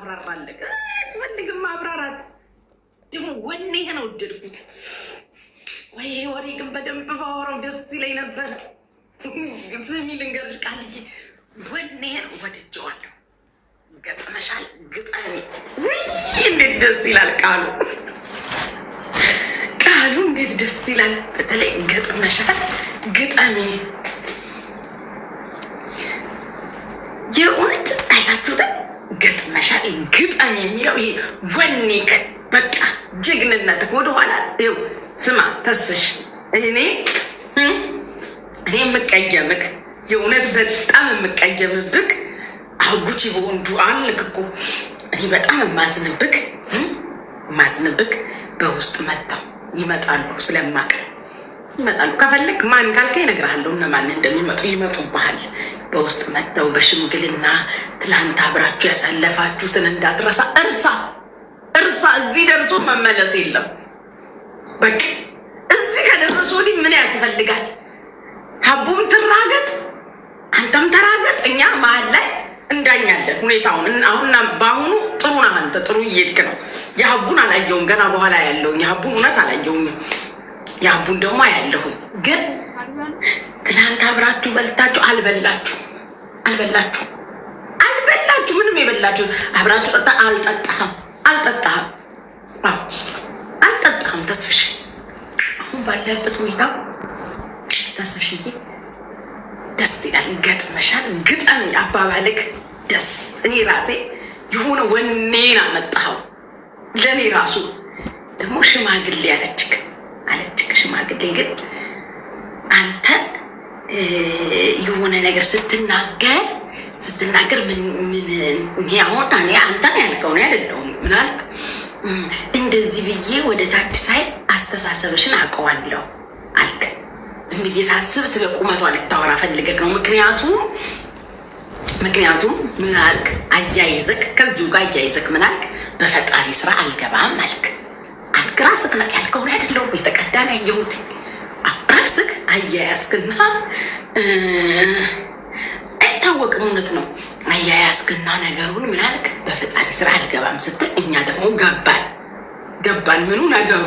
አብራራለክ አስፈልግም ማብራራት ደግሞ ወኔ ነው ወደድኩት ወይ ወሬ ግን በደንብ ባወራው ደስ ይለኝ ነበር። ስሚ ልንገርሽ ቃልዬ ወኔ ነው ወድጄዋለሁ። ገጥመሻል ግጠሚ እንዴት ደስ ይላል ቃሉ እንዴት ደስ ይላል። በተለይ ገጥመሻል ግጠሚ የእውነት አይታችሁታል። ገጥመሻል ግጠሚ የሚለው ይሄ ወኔክ በቃ ጀግንነትክ ወደኋላ ይኸው ስማ ተስፍሽ እኔ የምቀየምክ የእውነት በጣም የምቀየምብክ አጉቺ በወንዱ አልክ እኮ እኔ በጣም ማዝንብክ በውስጥ መጣው ይመጣሉ ስለማቅ ይመጣሉ። ከፈለክ ማን ካልከኝ እነግርሃለሁ እነማን እንደሚመጡ ይመጡብሃል። በውስጥ መጥተው በሽምግልና ትላንት አብራችሁ ያሳለፋችሁትን እንዳትረሳ እርሳ። እዚህ ደርሶ መመለስ የለም። በቃ እዚህ ከደረሱ ወዲህ ምን ያስፈልጋል? ሀቡም ትራገጥ አንተም ተራገጥ። እኛ መሀል ላይ እንዳኛለን ሁኔታውን። አሁንና በአሁኑ ጥሩ ነህ አንተ፣ ጥሩ እየሄድክ ነው። የሀቡን አላየውም ገና በኋላ ያለውኝ የሀቡን እውነት አላየውም። የሀቡን ደግሞ አያለሁኝ። ግን ትላንት አብራችሁ በልታችሁ አልበላችሁ ምንም የበላችሁ አብራችሁ ጠጣ አልጠጣህም ተስፍሽ። አሁን ባለበት ሁኔታ ተስፍሽዬ ደስ ይላል። ገጥመሻል ግጠሚ አባባልክ ደስ እኔ ራሴ የሆነ ወኔን አመጣኸው ለእኔ ራሱ። ደግሞ ሽማግሌ አለችክ ሽማግሌ ግን አንተ የሆነ ነገር ስትናገር ምን አሁን እኔ አንተን ያልከው ነው አይደለሁም። ምን አልክ? እንደዚህ ብዬ ወደ ታች ሳይ አስተሳሰብሽን አውቀዋለሁ አልክ። ዝም ብዬ ሳስብ ስለ ቁመቷ ልታወራ ፈልገህ ነው። ምክንያቱም ምን አልክ? አያይዘክ ከዚሁ ጋር አያይዘክ ምን አልክ? በፈጣሪ ስራ አልገባም አልክ። ራስክ ነህ ያልከው ነው አይደለሁም። የተቀዳን ያየሁት ራስክ አያያዝክና አይታወቅም። እውነት ነው። አያያዝክና ነገሩን ምን አልክ? በፈጣሪ ስራ አልገባም ስትል እኛ ደግሞ ገባን። ምኑ ነገሩ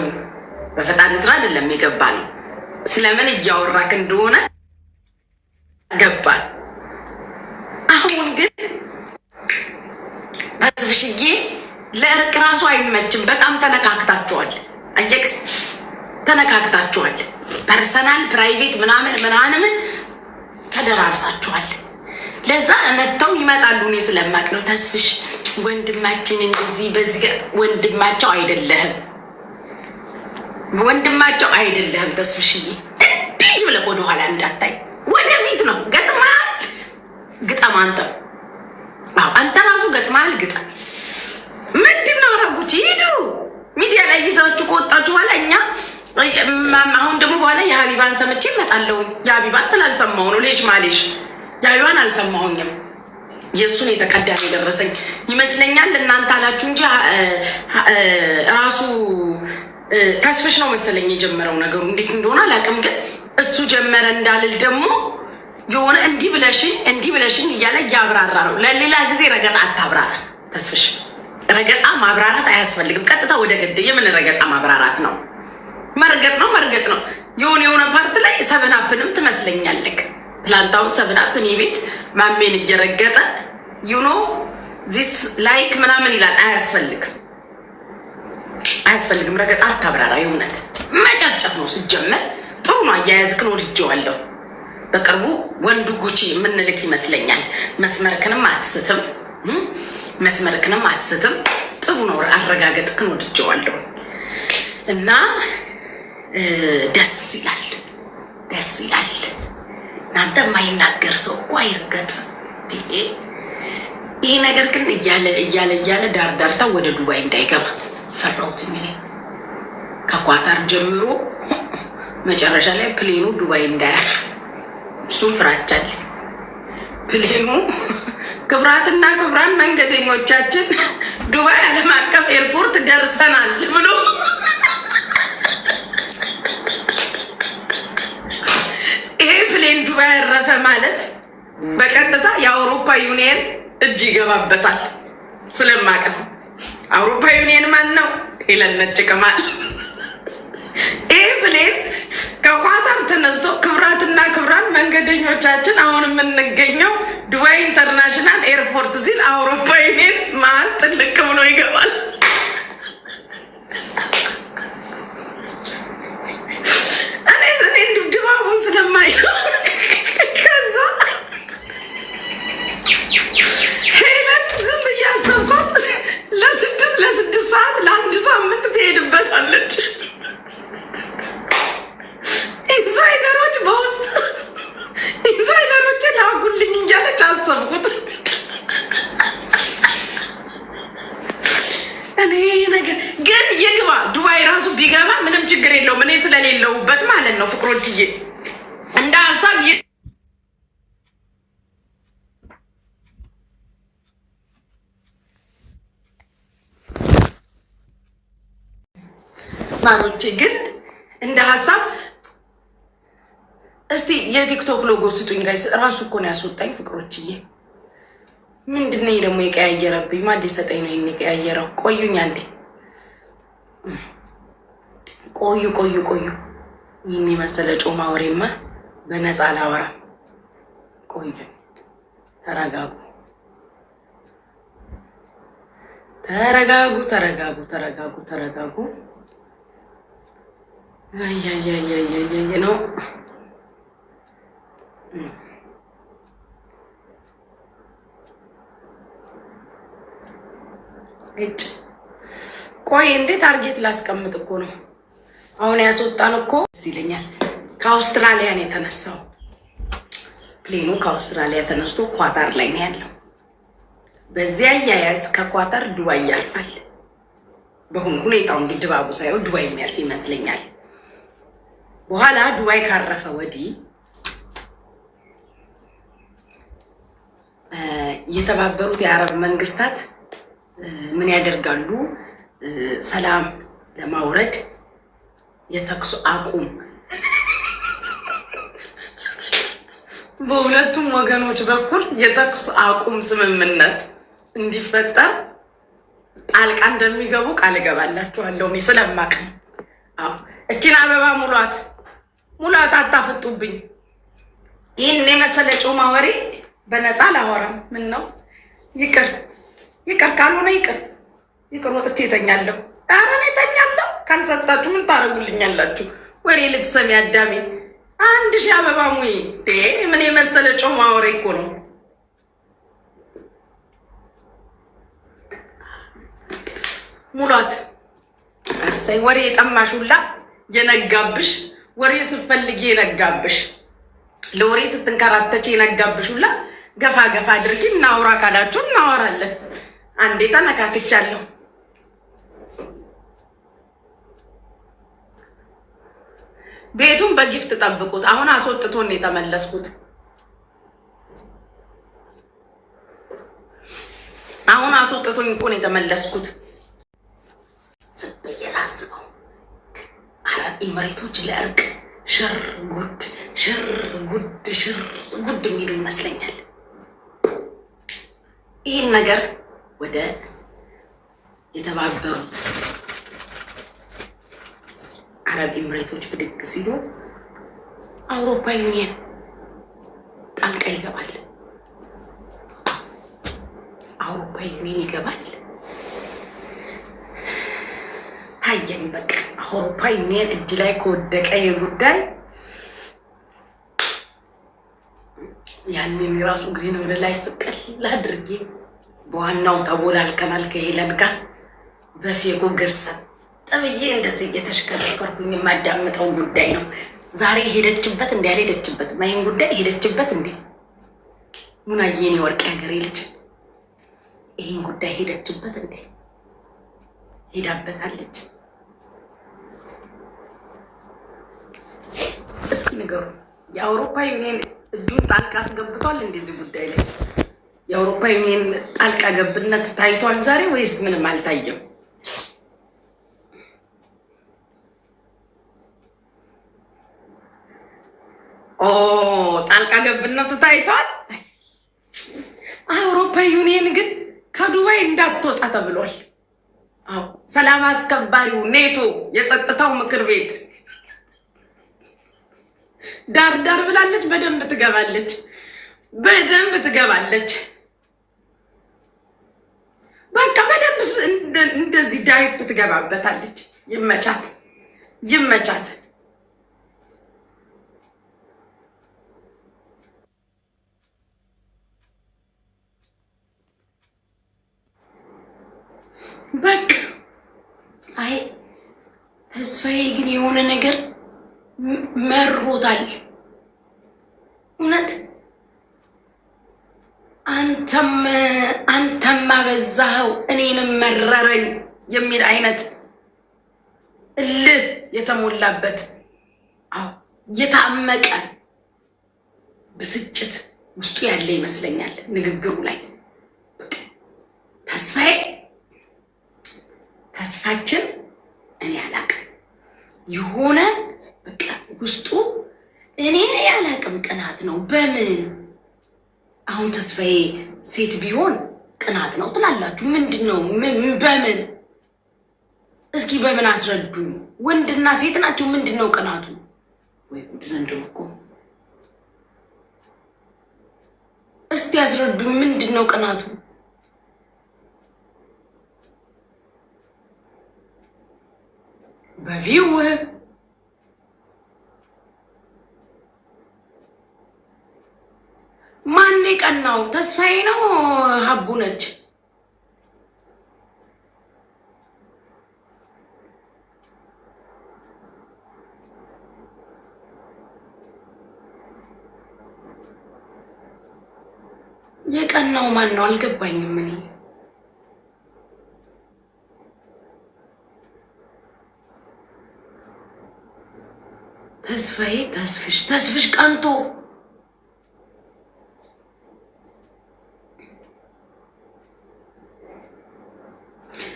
በፈጣሪ ስራ አይደለም የገባን። ስለምን እያወራክ እንደሆነ ገባን። አሁን ግን ተስፍሽዬ ለእርቅ ራሱ አይመችም። በጣም ተነካክታችኋል። አየክ ተነካክታችኋል። ፐርሰናል ፕራይቬት ምናምን ተደራርሳችኋል። ለዛ መጥተው ይመጣሉ። እኔ ስለማቅ ነው ተስፍሽ ወንድማችን እንደዚህ በዚህ ወንድማቸው አይደለህም ተስፍሽዬ። እንዴት ብለህ ወደኋላ እንዳታይ ወደፊት ነው። ገጥመሃል ግጠም። አንተ ራሱ ገጥመሃል ግጠም። ምንድን ነው አረጉች ሂዱ ሚዲያ ላይ ይዛችሁ ከወጣችሁ በኋላ እኛ አሁን ደግሞ በኋላ የሀቢባን ሰምቼ እመጣለሁ። የሀቢባን ስላልሰማሁ ነው ማሌሽ የሀቢባን አልሰማሁኝም። የእሱን የተቀዳሚ የደረሰኝ ይመስለኛል። እናንተ አላችሁ እንጂ ራሱ ተስፍሽ ነው መሰለኝ የጀመረው ነገሩ። እንዴት እንደሆነ አላውቅም፣ ግን እሱ ጀመረ እንዳልል ደግሞ የሆነ እንዲህ ብለሽኝ እያለ እያብራራ ነው። ለሌላ ጊዜ ረገጣ አታብራራ ተስፍሽ። ረገጣ ማብራራት አያስፈልግም። ቀጥታ ወደ ገደ የምን ረገጣ ማብራራት ነው? መርገጥ ነው። የሆነ ፓርት ላይ ሰብናፕንም ትመስለኛለክ። ትላንታውን ሰብናፕን የቤት ማሜን እየረገጠ ዚስ ላይክ ምናምን ይላል። አያስፈልግም። ረገጣ አታብራራ። የእውነት መጨፍጨፍ ነው ሲጀመር። ጥሩ ነው። አያያዝክን ወድጄዋለሁ። በቅርቡ ወንዱ ጉቺ የምንልክ ይመስለኛል። መስመርክንም አትስትም። ጥሩ ነው። አረጋገጥክን ወድጄዋለሁ እና ደስ ይላል። እናንተ የማይናገር ሰው እኮ አይርገጥ። ይሄ ነገር ግን እያለ ዳርታ ወደ ዱባይ እንዳይገባ ፈራሁት። ከኳታር ጀምሮ መጨረሻ ላይ ፕሌኑ ዱባይ እንዳያርፍ እሱም ፍራቻል። ፕሌኑ ክብራትና ክብራን መንገደኞቻችን ዱባይ ዓለም አቀፍ ኤርፖርት ደርሰናል ብሎ ይሄ ፕሌን ዱባይ ያረፈ ማለት በቀጥታ የአውሮፓ ዩኒየን እጅ ይገባበታል። ስለማቅ ነው። አውሮፓ ዩኒየን ማን ነው? ሄለን ነጭ ቅማል። ይህ ፕሌን ከኳታር ተነስቶ ክብራትና ክብራን መንገደኞቻችን አሁን የምንገኘው ዱባይ ኢንተርናሽናል ኤርፖርት ሲል አውሮፓ ዩኒየን ማን ጥልቅ ብሎ ይገባል። እኔ ድባቡን ስለማይ ነው። ከዛ ሄለን ዝም እያሰብኳት ለስድስት ሰዓት ለአንድ ሳምንት ትሄድበታለች። ኢንሳይደሮች በውስጥ ኢንሳይደሮች ላጉልኝ እያለች አሰብኩት። እኔ ነገር ግን ይግባ ዱባይ ራሱ ቢገባ ምንም ችግር የለውም። እኔ ስለሌለውበት ማለት ነው ፍቅሮችዬ፣ እንደ ሀሳብ ማኖቼ ግን እንደ ሀሳብ እስቲ የቲክቶክ ሎጎ ስጡኝ ጋይስ። ራሱ እኮ ነው ያስወጣኝ ፍቅሮችዬ። ምንድነው ደግሞ የቀያየረብኝ? ማን ሊሰጠኝ ነው ይሄን የቀያየረው? ቆዩኝ አንዴ ቆዩ። ይህን የመሰለ ጮማ ወሬማ በነፃ አላወራም። ቆዩ፣ ተረጋጉ። አያያያያያያ ነው እጭ። ቆይ እንዴ ታርጌት ላስቀምጥ እኮ ነው አሁን ያስወጣን እኮ ይለኛል። ከአውስትራሊያ ነው የተነሳው ፕሌኑ። ከአውስትራሊያ ተነስቶ ኳታር ላይ ነው ያለው። በዚያ አያያዝ ከኳታር ዱባይ ያልፋል። በሁን ሁኔታው እንዲ ድባቡ ሳይሆን ዱባይ የሚያልፍ ይመስለኛል። በኋላ ዱባይ ካረፈ ወዲህ የተባበሩት የአረብ መንግስታት ምን ያደርጋሉ? ሰላም ለማውረድ የተኩስ አቁም በሁለቱም ወገኖች በኩል የተኩስ አቁም ስምምነት እንዲፈጠር ጣልቃ እንደሚገቡ ቃል እገባላችኋለሁ። እኔ ስለማቅ እቺን አበባ ሙሏት፣ አታፍጡብኝ። ይህን የመሰለ ጮማ ወሬ በነፃ ላወራም። ምን ነው ይቅር ካልሆነ ይቅር ወጥቼ እተኛለሁ። ኧረ እኔ እተኛለሁ። ካልሰጣችሁ ምን ታደርጉልኛላችሁ? ወሬ ልትሰሚ አዳሜ 1000 አበባ ሙይ። ምን የመሰለ ጮማ ወሬ እኮ ነው። ሙሏት። አሳይ ወሬ የጠማሹላ የነጋብሽ ወሬ ስትፈልጊ የነጋብሽ ለወሬ ስትንከራተች የነጋብሹላ ገፋ አድርጊ። እናውራ ካላችሁ እናወራለን። አንዴ ተነካክቻለሁ። ቤቱን በጊፍት ጠብቁት። አሁን አስወጥቶን የተመለስኩት እኮ ነው የተመለስኩት። ዝም ብዬ ሳስበው አረብ ኤምሬቶች ለእርቅ ሽር ጉድ የሚሉ ይመስለኛል። ይህን ነገር ወደ የተባበሩት አረብ ኤምሬቶች ብድግ ሲሉ አውሮፓ ዩኒየን ጣልቃ ይገባል። ታየኝ በቃ አውሮፓ ዩኒየን እጅ ላይ ከወደቀ የጉዳይ ያንን የራሱ ግሪን ወደ ላይ ስቀል አድርጌ በዋናው ተቦላልከናል ከሄለን ጋር በፌጎ ገሰጥ ጠብዬ እንደዚህ እየተሽከረከርኩኝ የማዳምጠው ጉዳይ ነው። ዛሬ ሄደችበት እንዲ ያልሄደችበት ማይን ጉዳይ ሄደችበት እንዲ ሙናዬን የወርቅ ሀገሬ ልጅ ይህን ጉዳይ ሄደችበት እንዲ ሄዳበታለች። እስኪ ንገሩ፣ የአውሮፓ ዩኒየን እጁን ጣልቃ አስገብቷል? እንደዚህ ጉዳይ ላይ የአውሮፓ ዩኒየን ጣልቃ ገብነት ታይቷል ዛሬ ወይስ ምንም አልታየም? ጣልቃ ገብነቱ ታይቷል። አውሮፓ ዩኒየን ግን ከዱባይ እንዳትወጣ ተብሏል። አዎ ሰላም አስከባሪው ኔቶ የጸጥታው ምክር ቤት ዳር ብላለች። በደንብ ትገባለች። በቃ በደንብ እንደዚህ ዳይፕ ትገባበታለች። ይመቻት። በቃ አይ ተስፋዬ ግን የሆነ ነገር መሮታል። እውነት አንተማ በዛኸው እኔንም መረረኝ የሚል አይነት እልህ የተሞላበት የታመቀ ብስጭት ውስጡ ያለ ይመስለኛል ንግግሩ ላይ። ተስፋችን እኔ አላቅም የሆነ በቃ ውስጡ እኔ ያላቅም ቅናት ነው። በምን አሁን ተስፋዬ ሴት ቢሆን ቅናት ነው ትላላችሁ? ምንድነው? በምን እስኪ በምን አስረዱኝ። ወንድና ሴት ናቸው። ምንድነው ቅናቱ? ወይ ጉድ ዘንድሮ እኮ እስቲ አስረዱኝ። ምንድነው ቅናቱ? በቪው ማን የቀናው? ተስፋዬ ነው ሀቡ ነች? የቀናው ማን ነው? አልገባኝም እኔ። ተስፋዬ ተስፍሽ ቀንቶ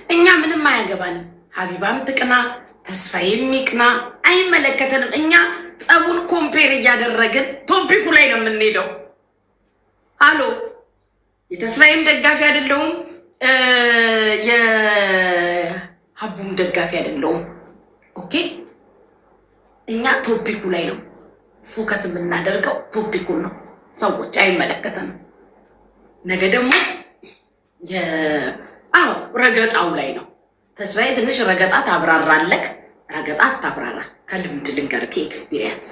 እኛ ምንም አያገባንም። ሀቢባም ትቅና ተስፋዬ የሚቅና አይመለከተንም። እኛ ጸቡን ኮምፔር እያደረግን ቶፒኩ ላይ ነው የምንሄደው። አሎ የተስፋዬም ደጋፊ አይደለሁም፣ የሀቡም ደጋፊ አይደለሁም። ኦኬ እኛ ቶፒኩ ላይ ነው ፎከስ የምናደርገው። ቶፒኩን ነው። ሰዎች አይመለከተንም። ነገ ደግሞ ረገጣው ላይ ነው። ተስፋዬ ትንሽ ረገጣ ታብራራለክ። ረገጣ ታብራራ ከልምድ ልንገርክ፣ ኤክስፒሪየንስ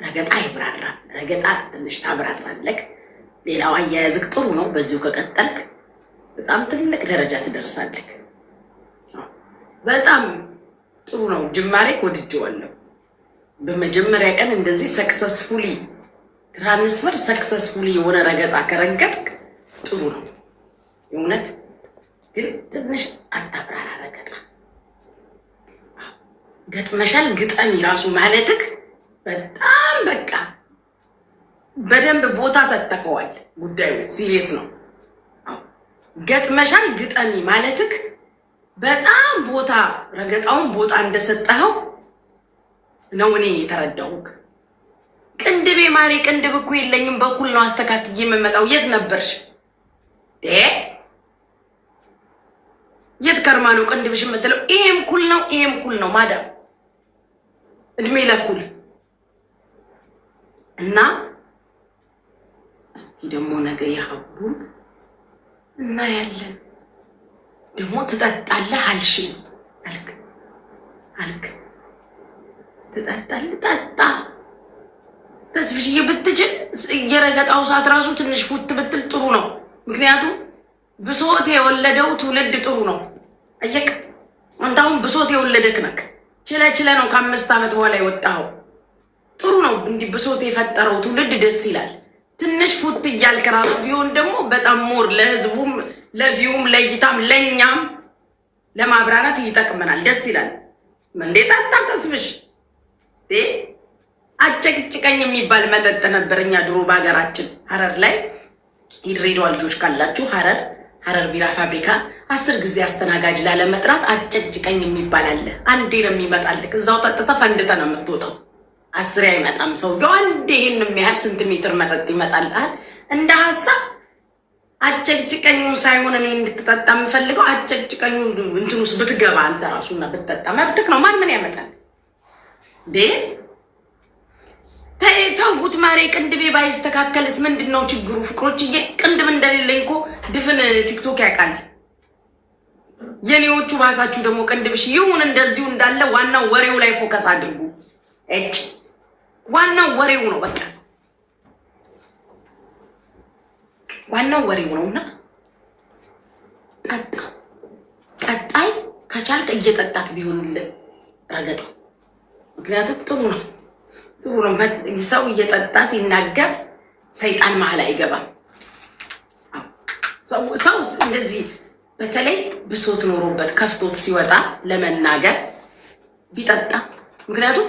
ረገጣ ይብራራ። ረገጣ ትንሽ ታብራራለክ። ሌላው አያያዝክ ጥሩ ነው። በዚሁ ከቀጠልክ በጣም ትልቅ ደረጃ ትደርሳለክ። በጣም ጥሩ ነው። ጅማሬ ወድጄዋለሁ። በመጀመሪያ ቀን እንደዚህ ሰክሰስፉሊ ትራንስፈር ሰክሰስፉሊ የሆነ ረገጣ ከረገጥክ ጥሩ ነው። የእውነት ግን ትንሽ አታብራራ። ረገጣ ገጥመሻል ግጠሚ ራሱ ማለትክ በጣም በቃ በደንብ ቦታ ሰጥተከዋል። ጉዳዩ ሲሪየስ ነው። ገጥመሻል ግጠሚ ማለትክ በጣም ቦታ ረገጣውን ቦታ እንደሰጠኸው ነው እኔ የተረዳሁክ። ቅንድቤ ማሬ ቅንድብ እኮ የለኝም፣ በኩል ነው አስተካክዬ የምመጣው። የት ነበርሽ? የት ከርማ ነው ቅንድብሽ የምትለው? ይሄም ኩል ነው ይሄም ኩል ነው ማዳም፣ እድሜ ለኩል እና እስቲ ደግሞ ነገ የሀቡን እና ያለን ደግሞ ትጠጣለህ አልሽኝ አልክ ትጠጣለህ። ጠጣ ተስፍሽዬ ብትችል የረገጣው ሰዓት ራሱ ትንሽ ፉት ብትል ጥሩ ነው። ምክንያቱም ብሶት የወለደው ትውልድ ጥሩ ነው። አየክ አንተ አሁን ብሶት የወለደክ ነክ ችለ ነው ከ5 ዓመት በኋላ የወጣው ጥሩ ነው። እንዲህ ብሶት የፈጠረው ትውልድ ደስ ይላል። ትንሽ ፉት እያልክ ራሱ ቢሆን ደግሞ በጣም ሞር ለህዝቡም ለቪውም ለእይታም ለኛም ለማብራራት ይጠቅመናል። ደስ ይላል። እንዴት አታተስብሽ አጨቅጭቀኝ የሚባል መጠጥ ነበር። እኛ ድሮ በሀገራችን ሀረር ላይ የድሬዳዋ ልጆች ካላችሁ ሀረር ቢራ ፋብሪካ 10 ጊዜ አስተናጋጅ ላለመጥራት አጨቅጭቀኝ የሚባል አለ። አንዴ ነው የሚመጣልክ። እዛው ጠጥተህ ፈንድተህ ነው የምትወጣው። 10 አይመጣም ሰው። አንዴ ይሄን የሚያህል ስንት ሜትር መጠጥ ይመጣልሃል። እንደ ሀሳብ አጨቅጭቀኝ ሳይሆን እኔ እንድትጠጣ የምፈልገው አጨቅጭቀኝ እንትን ውስጥ ብትገባ አንተ ራሱና ብትጠጣ መብትክ ነው። ማን ምን ያመጣል እንዴ? ተውት ማሬ። ቅንድቤ ባይስተካከልስ ምንድነው ችግሩ? ፍቅሮችዬ ቅንድብ እንደሌለኝ እኮ ድፍን ቲክቶክ ያውቃል። የኔዎቹ ባሳችሁ ደግሞ ቅንድብሽ ይሁን እንደዚሁ እንዳለ ዋናው ወሬው ላይ ፎከስ አድርጉ። እጭ ዋናው ወሬው ነው በቃ ዋናው ወሬው ነውና ጠጣ። ቀጣይ ከቻልክ እየጠጣክ ቢሆንልህ ረገጠው። ምክንያቱም ጥሩ ነው ሰው እየጠጣ ሲናገር ሰይጣን መሀል አይገባም። ሰው እንደዚህ በተለይ ብሶት ኖሮበት ከፍቶት ሲወጣ ለመናገር ቢጠጣ። ምክንያቱም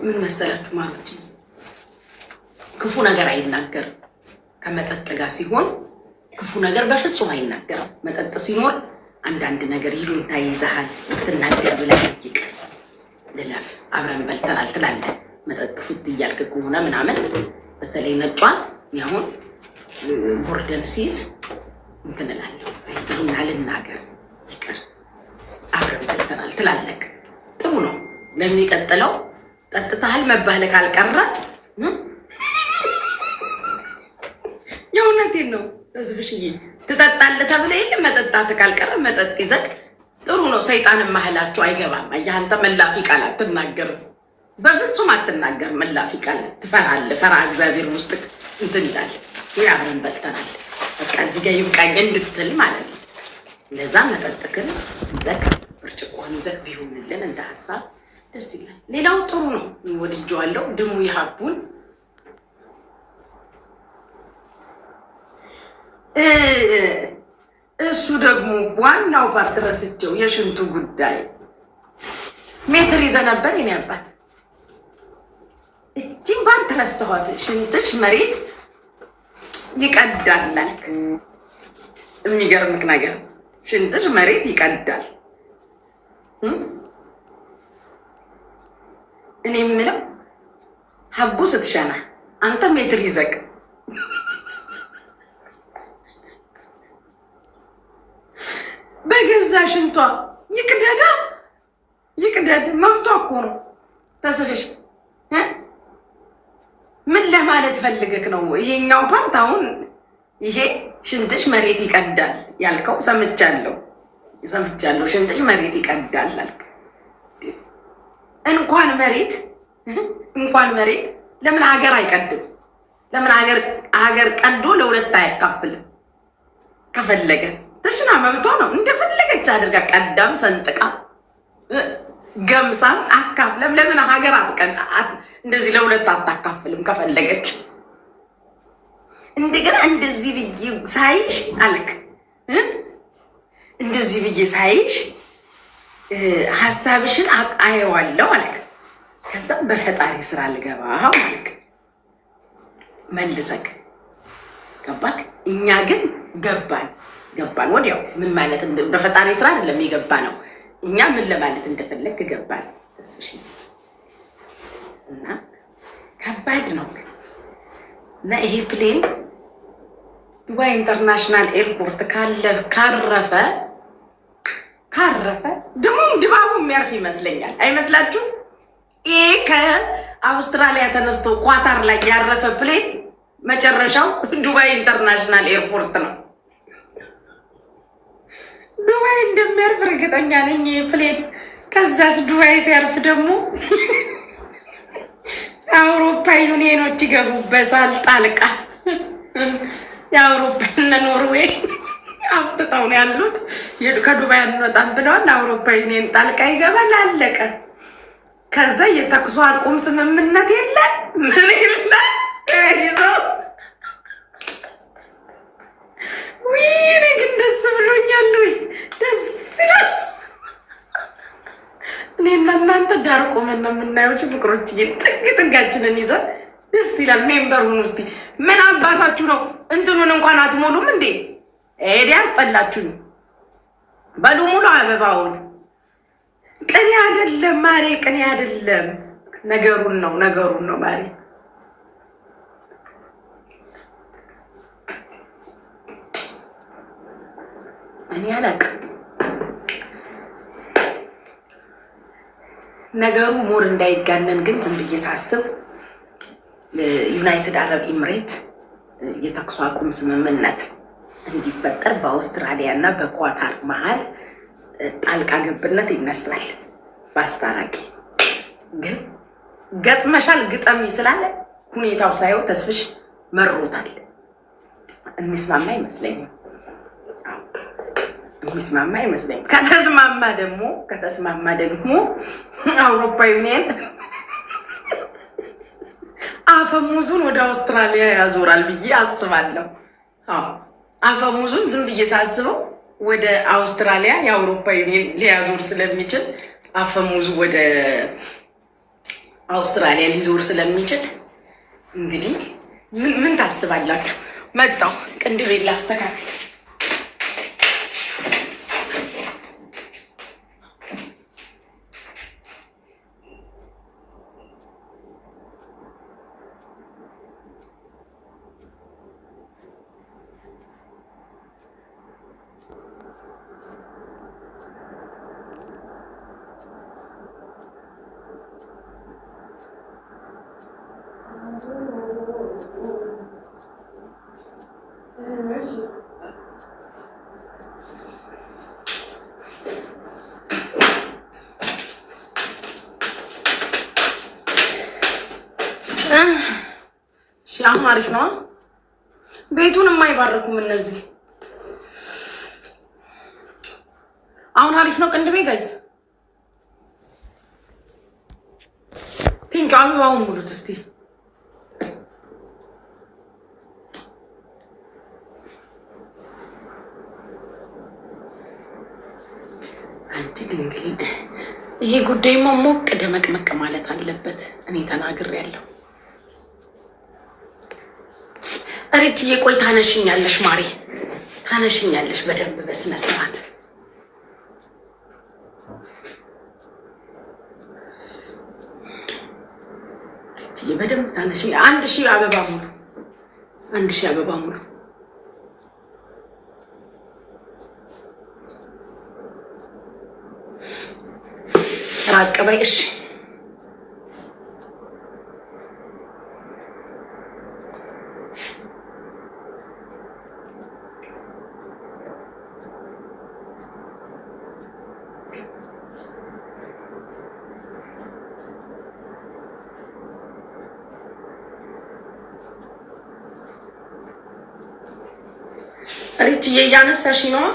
ምን መሰላችሁ ማለት ክፉ ነገር አይናገርም። ከመጠጥ ጋር ሲሆን ክፉ ነገር በፍጹም አይናገርም። መጠጥ ሲኖር አንዳንድ ነገር ይሉኝታ ይዘሃል ትናገር ብለህ ይቅር ልለፍ አብረን በልተናል ትላለህ። መጠጥ ፉት እያልክ ከሆነ ምናምን በተለይ ነጯን ያሁን ቦርደን ሲይዝ እንትን እላለሁ። ይህን አልናገር ይቅር አብረን በልተናል ትላለህ። ጥሩ ነው። ለሚቀጥለው ጠጥተሃል መባል ካልቀረ የእውነቴን ነው ተዝብሽዬ ትጠጣለህ ተብለህ የለም መጠጣት ካልቀረ መጠጥ ይዘቅ ጥሩ ነው። ሰይጣንም ማህላችሁ አይገባም። አየህ አንተ መላፊ ቃል አትናገርም፣ በፍጹም አትናገርም። መላፊ ቃል ትፈራለህ። ፈራ እግዚአብሔር ውስጥ እንትን ይላል። ወይ አብረን በልተናል በቃ እዚህ ጋር ይብቃኝ እንድትል ማለት ነው። ለዛ መጠጥክን ይዘቅ ብርጭቆህን ይዘቅ ቢሆንልን እንደ ሀሳብ ደስ ይላል። ሌላው ጥሩ ነው፣ ወድጄዋለሁ። ድሙ ይሀቡን እሱ ደግሞ ዋናው ፓርት ረስቼው የሽንቱ ጉዳይ ሜትር ይዘህ ነበር የኔ አባት። እቺን ባንተ ረስተኋት። ሽንትሽ መሬት ይቀዳል አልክ። የሚገርምክ ነገር ሽንትሽ መሬት ይቀዳል። እኔ የምለው ሀቡ ስትሸና አንተ ሜትር ይዘቅ በገዛ ሽንቷ ይቅደድ መብቷ እኮ ነው። ተስፍሽ ምን ለማለት ፈልገክ ነው? ይሄኛው ፓርት አሁን ይሄ ሽንትሽ መሬት ይቀዳል ያልከው ሰምቻለሁ። ሽንትሽ መሬት ይቀዳል አልክ። እንኳን መሬት ለምን ሀገር አይቀድም? ለምን ሀገር ቀዶ ለሁለት አያካፍልም? ከፈለገ ተሽና መብቷ ነው። እንደፈለገች አድርጋ ቀዳም ሰንጥቃ ገምሳም አካፍለም ለምን ሀገር እንደዚህ ለሁለት አታካፍልም? ከፈለገች እንደገና እንደዚህ ብዬ ሳይሽ አልክ። እንደዚህ ብዬ ሳይሽ ሀሳብሽን አየዋለሁ አልክ። ከዛ በፈጣሪ ስራ ልገባ አልክ። መልሰክ ገባክ። እኛ ግን ገባን ወዲያው ምን ማለት በፈጣሪ ስራ አይደለም የገባ ነው። እኛ ምን ለማለት እንደፈለግ ገባን። ተስፍሽ እና ከባድ ነው እና ይሄ ፕሌን ዱባይ ኢንተርናሽናል ኤርፖርት ካረፈ ድባቡ የሚያርፍ ይመስለኛል። አይመስላችሁ? ይሄ ከአውስትራሊያ ተነስቶ ኳታር ላይ ያረፈ ፕሌን መጨረሻው ዱባይ ኢንተርናሽናል ኤርፖርት ነው። ዱባይ እንደሚያርፍ እርግጠኛ ነኝ ይሄ ፕሌን። ከዛስ ዱባይ ሲያርፍ ደግሞ የአውሮፓ ዩኒየኖች ይገቡበታል ጣልቃ። የአውሮፓ እነ ኖርዌይ አፍጥጠው ነው ያሉት። ከዱባይ አንወጣም ብለዋል። አውሮፓ ዩኒየን ጣልቃ ይገባል። አለቀ። ከዛ የተኩስ አቁም ስምምነት የለ ምን የለ ይዘው እኔ ግን ደስ ብሎኛል። ደስ ይላል። እኔና እናንተ ዳር ቆመን ነው የምናየው። ፍቅሮች ጥጋችንን ይዘን ደስ ይላል። ሜምበሩን ውስጥ ምን አባታችሁ ነው እንትኑን እንኳን አትሞሉም እንዴ? ኤዲ አስጠላችሁኝ። በሉ ሙሉ አበባውን። ቅኔ አይደለም ማሬ፣ ቅኔ አይደለም። ነገሩን ነው ማሬ። እኔ አላውቅም። ነገሩ ሞር እንዳይጋነን ግን ዝም ብዬ ሳስብ ዩናይትድ አረብ ኤምሬት የተኩስ አቁም ስምምነት እንዲፈጠር በአውስትራሊያ እና በኳታር መሀል ጣልቃ ገብነት ይነሳል። በአስታራቂ ግን ገጥመሻል ግጠሚ ስላለ ሁኔታው ሳይሆን ተስፍሽ መሮታል። የሚስማማ አይመስለኝም። የሚስማማ አይመስለኝም። ከተስማማ ደግሞ አውሮፓ ዩኒየን አፈሙዙን ወደ አውስትራሊያ ያዞራል ብዬ አስባለሁ። አፈሙዙን ዝም ብዬ ሳስበው ወደ አውስትራሊያ የአውሮፓ ዩኒየን ሊያዞር ስለሚችል አፈሙዙ ወደ አውስትራሊያ ሊዞር ስለሚችል እንግዲህ ምን ታስባላችሁ? መጣው ቅንድቤን ላስተካክል። አሁን አሪፍ ነው። ቤቱን የማይባርኩም እነዚህ። አሁን አሪፍ ነው ቅንድቤ ጋይዝ። ቲንክ አበባውን ሙሉት እስቲ። አንቺ ድንግል ይሄ ጉዳይማ ሞቅ ደመቅመቅ ማለት አለበት። እኔ ተናግሬያለሁ። እርጅዬ ቆይ ታነሽኛለሽ ማሪ፣ ታነሽኛለሽ በደንብ በስነ ስርዓት። እርጅዬ በደንብ ታነሽኝ። 1000 አበባ ሙሉ፣ 1000 አበባ ሙሉ። ራቅ በይ እሺ። ሪችዬ እያነሳሽ ነው።